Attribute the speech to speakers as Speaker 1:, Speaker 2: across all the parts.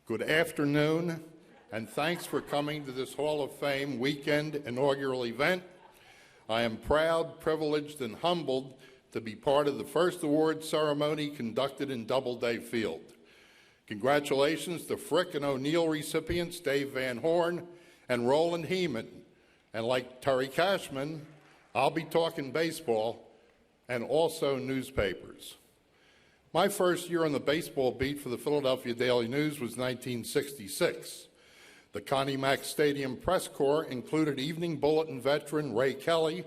Speaker 1: Good afternoon, and thanks for coming to this Hall of Fame weekend inaugural event. I am proud, privileged, and humbled to be part of the first award ceremony conducted in Doubleday Field. Congratulations to Frick and O'Neill recipients Dave Van Horn and Roland Heeman. And like Terry Cashman, I'll be talking baseball and also newspapers. My first year on the baseball beat for the Philadelphia Daily News was 1966. The Connie Mack Stadium press corps included Evening Bulletin veteran Ray Kelly,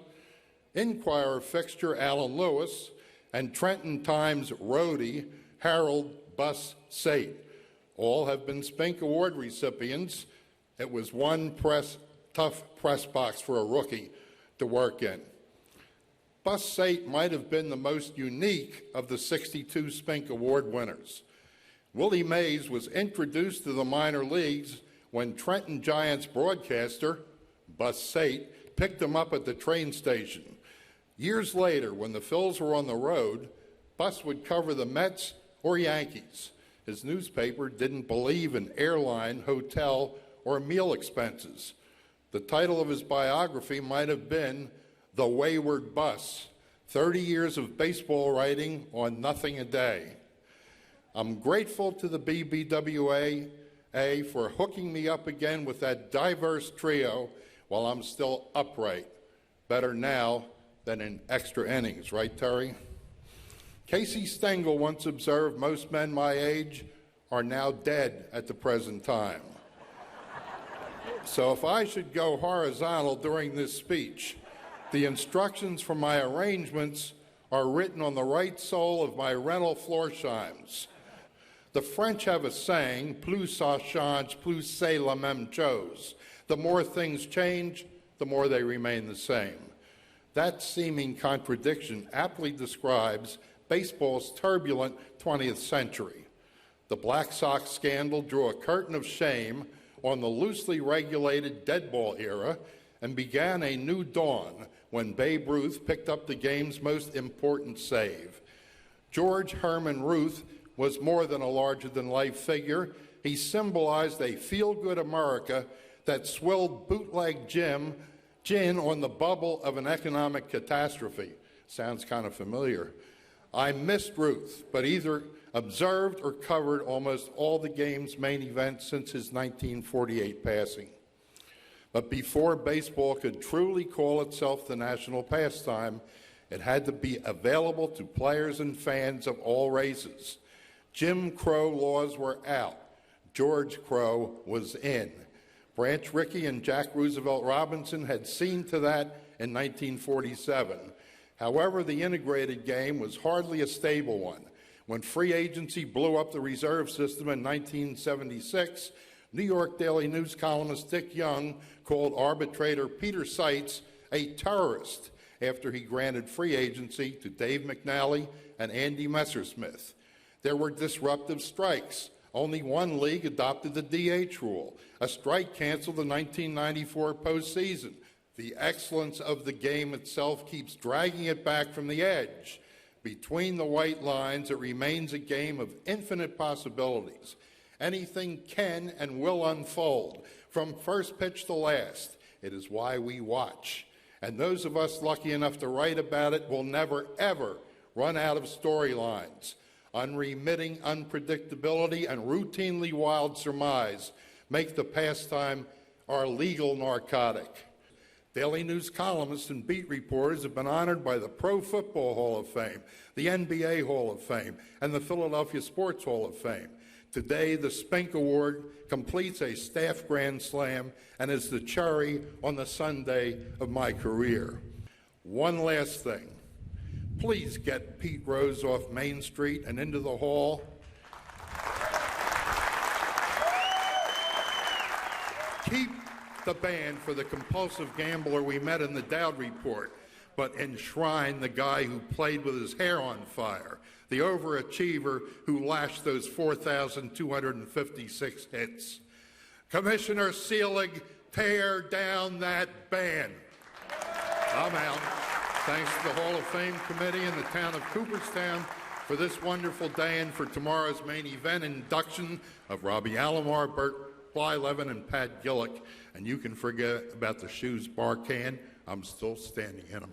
Speaker 1: Inquirer fixture Alan Lewis, and Trenton Times roadie Harold Bus Sate. All have been Spink Award recipients. It was one tough press box for a rookie to work in. Bus Sate might have been the most unique of the 62 Spink Award winners. Willie Mays was introduced to the minor leagues when Trenton Giants broadcaster, Bus Sate, picked him up at the train station. Years later, when the Phils were on the road, Bus would cover the Mets or Yankees. His newspaper didn't believe in airline, hotel, or meal expenses. The title of his biography might have been The Wayward Bus, 30 years of baseball writing on nothing a day. I'm grateful to the BBWA for hooking me up again with that diverse trio while I'm still upright. Better now than in extra innings, right, Terry? Casey Stengel once observed most men my age are now dead at the present time. So if I should go horizontal during this speech, the instructions for my arrangements are written on the right sole of my rental floorsheims. The French have a saying, plus ça change, plus c'est la même chose. The more things change, the more they remain the same. That seeming contradiction aptly describes baseball's turbulent 20th century. The Black Sox scandal drew a curtain of shame on the loosely regulated dead ball era and began a new dawn when Babe Ruth picked up the game's most important save. George Herman Ruth was more than a larger-than-life figure. He symbolized a feel-good America that swilled bootleg gin on the bubble of an economic catastrophe. Sounds kind of familiar. I missed Ruth, but either observed or covered almost all the game's main events since his 1948 passing. But before baseball could truly call itself the national pastime, it had to be available to players and fans of all races. Jim Crow laws were out. George Crow was in. Branch Rickey and Jack Roosevelt Robinson had seen to that in 1947. However, the integrated game was hardly a stable one. When free agency blew up the reserve system in 1976, New York Daily News columnist Dick Young called arbitrator Peter Seitz a terrorist after he granted free agency to Dave McNally and Andy Messersmith. There were disruptive strikes. Only one league adopted the DH rule. A strike canceled the 1994 postseason. The excellence of the game itself keeps dragging it back from the edge. Between the white lines, it remains a game of infinite possibilities. Anything can and will unfold, from first pitch to last. It is why we watch. And those of us lucky enough to write about it will never, ever run out of storylines. Unremitting unpredictability and routinely wild surmise make the pastime our legal narcotic. Daily News columnists and beat reporters have been honored by the Pro Football Hall of Fame, the NBA Hall of Fame, and the Philadelphia Sports Hall of Fame. Today, the Spink Award completes a staff grand slam and is the cherry on the sundae of my career. One last thing. Please get Pete Rose off Main Street and into the hall. Keep the ban for the compulsive gambler we met in the Dowd report, but enshrine the guy who played with his hair on fire, the overachiever who lashed those 4,256 hits. Commissioner Seelig, tear down that ban. I'm out. Thanks to the Hall of Fame Committee and the town of Cooperstown for this wonderful day and for tomorrow's main event induction of Robbie Alomar, Bert Blyleven, and Pat Gillick. And you can forget about the shoes bar can. I'm still standing in them.